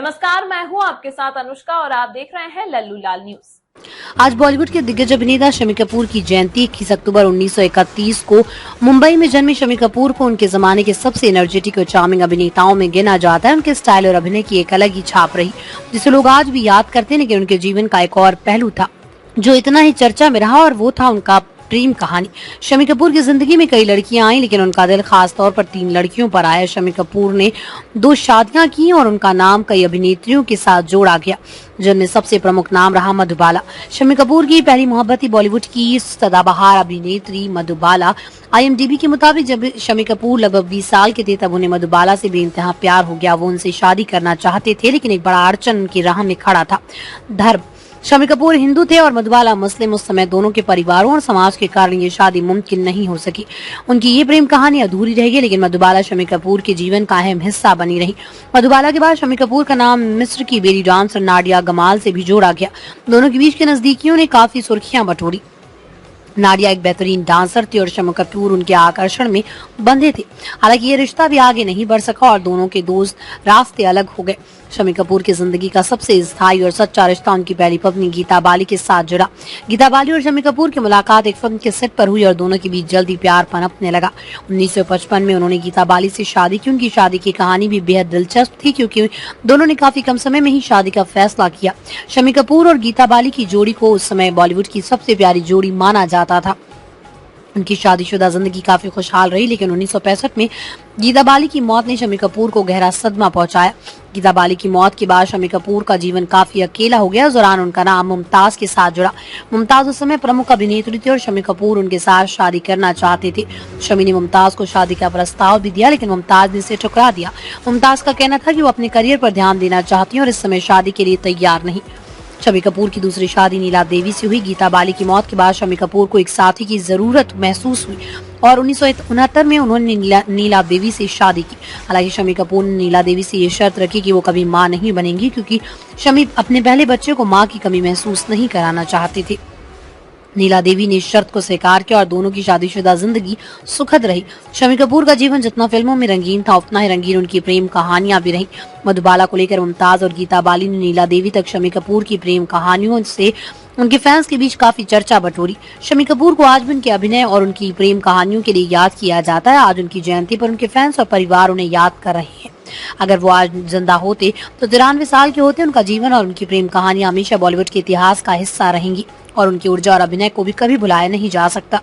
नमस्कार, मैं हूं आपके साथ अनुष्का और आप देख रहे हैं लल्लू लाल न्यूज। आज बॉलीवुड के दिग्गज अभिनेता शम्मी कपूर की जयंती 21 अक्टूबर 1931 को मुंबई में जन्मे शम्मी कपूर को उनके जमाने के सबसे एनर्जेटिक और चार्मिंग अभिनेताओं में गिना जाता है। उनके स्टाइल और अभिनय की एक अलग ही छाप रही, जिसे लोग आज भी याद करते हैं। लेकिन उनके जीवन का एक और पहलू था जो इतना ही चर्चा में रहा, और वो था उनका प्रेम कहानी। शम्मी कपूर की जिंदगी में कई लड़कियां आई, लेकिन उनका दिल खास तौर पर 3 लड़कियों पर आया। शम्मी कपूर ने 2 शादियां की और उनका नाम कई अभिनेत्रियों के साथ जोड़ा गया, जिनमें सबसे प्रमुख नाम रहा मधुबाला। शम्मी कपूर की पहली मोहब्बत थी बॉलीवुड की सदाबहार अभिनेत्री मधुबाला। IMDb के मुताबिक जब शम्मी कपूर लगभग 20 साल के थे, तब उन्हें मधुबाला से बेइंतहा प्यार हो गया। वो उनसे शादी करना चाहते थे, लेकिन एक बड़ा अड़चन उनकी राह में खड़ा था, धर्म। शम्मी कपूर हिंदू थे और मधुबाला मुस्लिम। उस समय दोनों के परिवारों और समाज के कारण ये शादी मुमकिन नहीं हो सकी। उनकी ये प्रेम कहानी अधूरी रह गई, लेकिन मधुबाला शम्मी कपूर के जीवन का अहम हिस्सा बनी रही। मधुबाला के बाद शम्मी कपूर का नाम मिस्र की बेली डांसर नाडिया गमाल से भी जोड़ा गया। दोनों के बीच की नजदीकियों ने काफी सुर्खियां बटोरी। नाडिया एक बेहतरीन डांसर थी और शम्मी कपूर उनके आकर्षण में बंधे थे। हालांकि ये रिश्ता भी आगे नहीं बढ़ सका और दोनों के दोस्त रास्ते अलग हो गए। शम्मी कपूर की जिंदगी का सबसे स्थायी और सच्चा रिश्ता उनकी पहली पत्नी गीता बाली के साथ जुड़ा। गीता बाली और शम्मी कपूर की मुलाकात एक फिल्म के सेट पर हुई और दोनों के बीच जल्दी प्यार पनपने लगा। 1955 में उन्होंने गीता बाली से शादी की। उनकी शादी की कहानी भी बेहद दिलचस्प थी, क्योंकि दोनों ने काफी कम समय में ही शादी का फैसला किया। शम्मी कपूर और गीता बाली की जोड़ी को उस समय बॉलीवुड की सबसे प्यारी जोड़ी माना जाता था। उनकी शादीशुदा जिंदगी काफी खुशहाल रही, लेकिन 1965 में गीता बाली की मौत ने शम्मी कपूर को गहरा सदमा पहुंचाया। गीता बाली की मौत के बाद शम्मी कपूर का जीवन काफी अकेला हो गया। उस दौरान उनका नाम मुमताज के साथ जुड़ा। मुमताज उस समय प्रमुख अभिनेत्री थी और शम्मी कपूर उनके साथ शादी करना चाहते थे। शम्मी ने मुमताज को शादी का प्रस्ताव भी दिया, लेकिन मुमताज ने इसे ठुकरा दिया। मुमताज का कहना था कि वो अपने करियर पर ध्यान देना चाहती है और इस समय शादी के लिए तैयार नहीं। शम्मी कपूर की दूसरी शादी नीला देवी से हुई। गीता बाली की मौत के बाद शम्मी कपूर को एक साथी की जरूरत महसूस हुई और 1969 में उन्होंने नीला देवी से शादी की। हालांकि शम्मी कपूर ने नीला देवी से ये शर्त रखी कि वो कभी मां नहीं बनेंगी, क्योंकि शम्मी अपने पहले बच्चे को मां की कमी महसूस नहीं कराना चाहते थे। नीला देवी ने इस शर्त को स्वीकार किया और दोनों की शादीशुदा जिंदगी सुखद रही। शम्मी कपूर का जीवन जितना फिल्मों में रंगीन था, उतना ही रंगीन उनकी प्रेम कहानियां भी रहीं। मधुबाला को लेकर मुमताज और गीता बाली ने नीला देवी तक शम्मी कपूर की प्रेम कहानियों से उनके फैंस के बीच काफी चर्चा बटोरी। शम्मी कपूर को आज भी उनके अभिनय और उनकी प्रेम कहानियों के लिए याद किया जाता है। आज उनकी जयंती पर उनके फैंस और परिवार उन्हें याद कर रहे हैं। अगर वो आज जिंदा होते तो 93 साल के होते। उनका जीवन और उनकी प्रेम कहानियां हमेशा बॉलीवुड के इतिहास का हिस्सा रहेंगी और उनकी ऊर्जा और अभिनय को भी कभी भुलाया नहीं जा सकता।